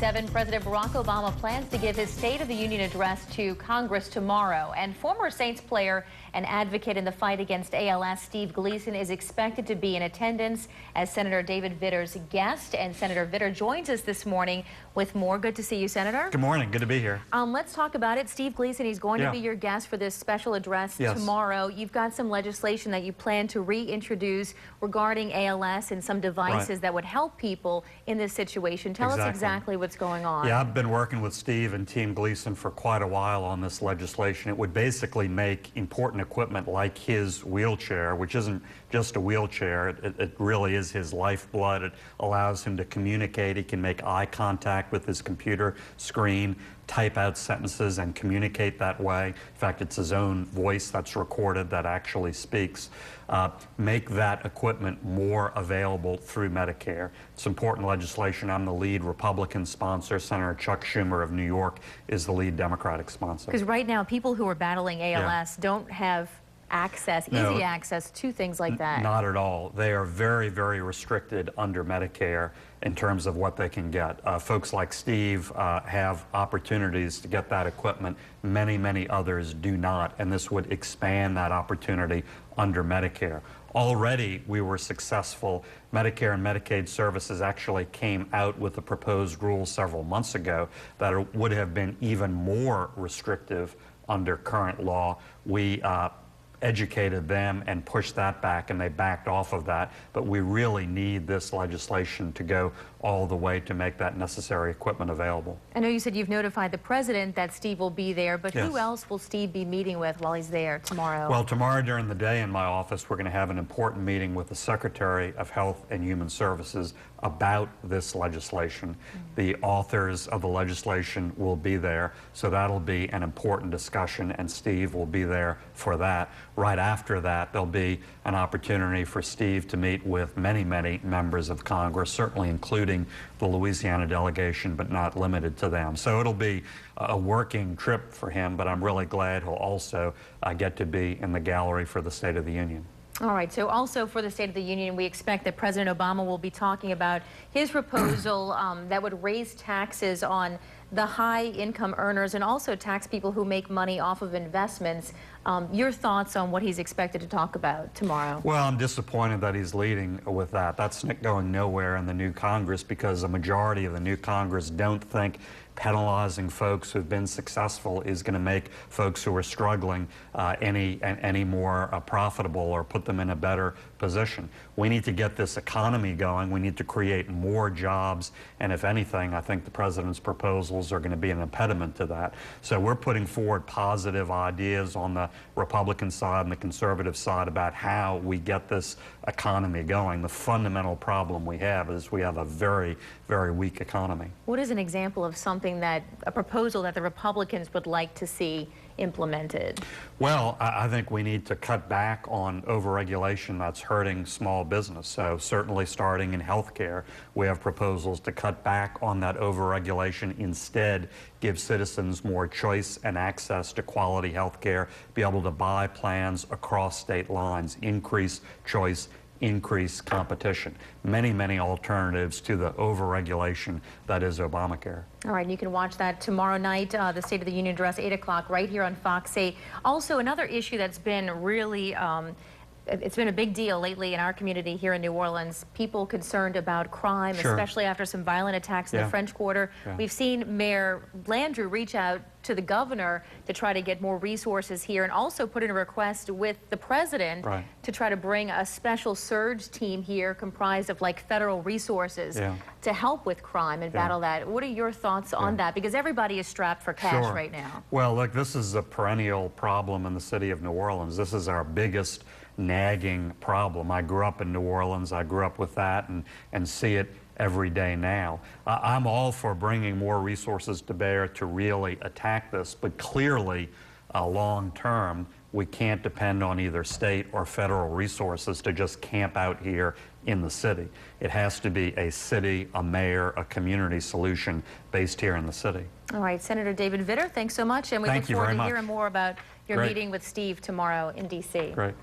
7, President Barack Obama plans to give his State of the Union address to Congress tomorrow. And former Saints player and advocate in the fight against ALS, Steve Gleason, is expected to be in attendance as Senator David Vitter's guest. And Senator Vitter joins us this morning with more. Good to see you, Senator. Good morning. Good to be here. Let's talk about it. Steve Gleason, he's going to be your guest for this special address tomorrow. You've got some legislation that you plan to reintroduce regarding ALS and some devices that would help people in this situation. Tell us exactly what's going on. Yeah, I've been working with Steve and Team Gleason for quite a while on this legislation. It would basically make important equipment like his wheelchair, which isn't just a wheelchair, it really is his lifeblood. It allows him to communicate. He can make eye contact with his computer screen, type out sentences and communicate that way. In fact, it's his own voice that's recorded that actually speaks. Make that equipment more available through Medicare. It's important legislation. I'm the lead Republican sponsor. Senator Chuck Schumer of New York is the lead Democratic sponsor. Because right now, people who are battling ALS don't have access, easy access to things like that. Not at all. They are very, very restricted under Medicare in terms of what they can get. Folks like Steve have opportunities to get that equipment. Many, many others do not, and this would expand that opportunity under Medicare. Already, we were successful. Medicare and Medicaid services actually came out with a proposed rule several months ago that would have been even more restrictive under current law. We educated them and pushed that back, and they backed off of that. But we really need this legislation to go all the way to make that necessary equipment available. I know you said you've notified the president that Steve will be there, but who else will Steve be meeting with while he's there tomorrow? Well, tomorrow during the day in my office, we're going to have an important meeting with the Secretary of Health and Human Services about this legislation. The authors of the legislation will be there, so that'll be an important discussion, and Steve will be there for that. Right after that, there'll be an opportunity for Steve to meet with many, many members of Congress, certainly including the Louisiana delegation, but not limited to them. So it'll be a working trip for him, but I'm really glad he'll also get to be in the gallery for the State of the Union. All right, so also for the State of the Union, we expect that President Obama will be talking about his proposal that would raise taxes on the high-income earners and also tax people who make money off of investments. Your thoughts on what he's expected to talk about tomorrow? Well, I'm disappointed that he's leading with that. That's going nowhere in the new Congress because a majority of the new Congress don't think penalizing folks who've been successful is going to make folks who are struggling any more profitable or put them in a better position. We need to get this economy going. We need to create more jobs, and if anything, I think the president's proposals are going to be an impediment to that. So we're putting forward positive ideas on the Republican side and the conservative side about how we get this economy going. The fundamental problem we have is we have a very, very weak economy. What is an example of something a proposal that the Republicans would like to see implemented? Well, I think we need to cut back on overregulation that's hurting small business. So certainly starting in health care, we have proposals to cut back on that overregulation, instead give citizens more choice and access to quality health care, be able to buy plans across state lines, increase choice, increase competition. Many, many alternatives to the overregulation that is Obamacare. All right, you can watch that tomorrow night, the State of the Union address, 8 o'clock, right here on Fox 8. Also, another issue that's been really it's been a big deal lately in our community here in New Orleans. People concerned about crime, especially after some violent attacks in the French Quarter. We've seen Mayor Landrieu reach out to the governor to try to get more resources here and also put in a request with the president to try to bring a special surge team here comprised of like federal resources to help with crime and battle that. What are your thoughts on that? Because everybody is strapped for cash right now. Well, look, this is a perennial problem in the city of New Orleans. This is our biggest nagging problem. I grew up in New Orleans. I grew up with that and see it every day now. I'm all for bringing more resources to bear to really attack this, but clearly, long term, we can't depend on either state or federal resources to just camp out here in the city. It has to be a city, a mayor, a community solution based here in the city. All right, Senator David Vitter, thanks so much, and we look forward to hearing more about your meeting with Steve tomorrow in D.C. Great.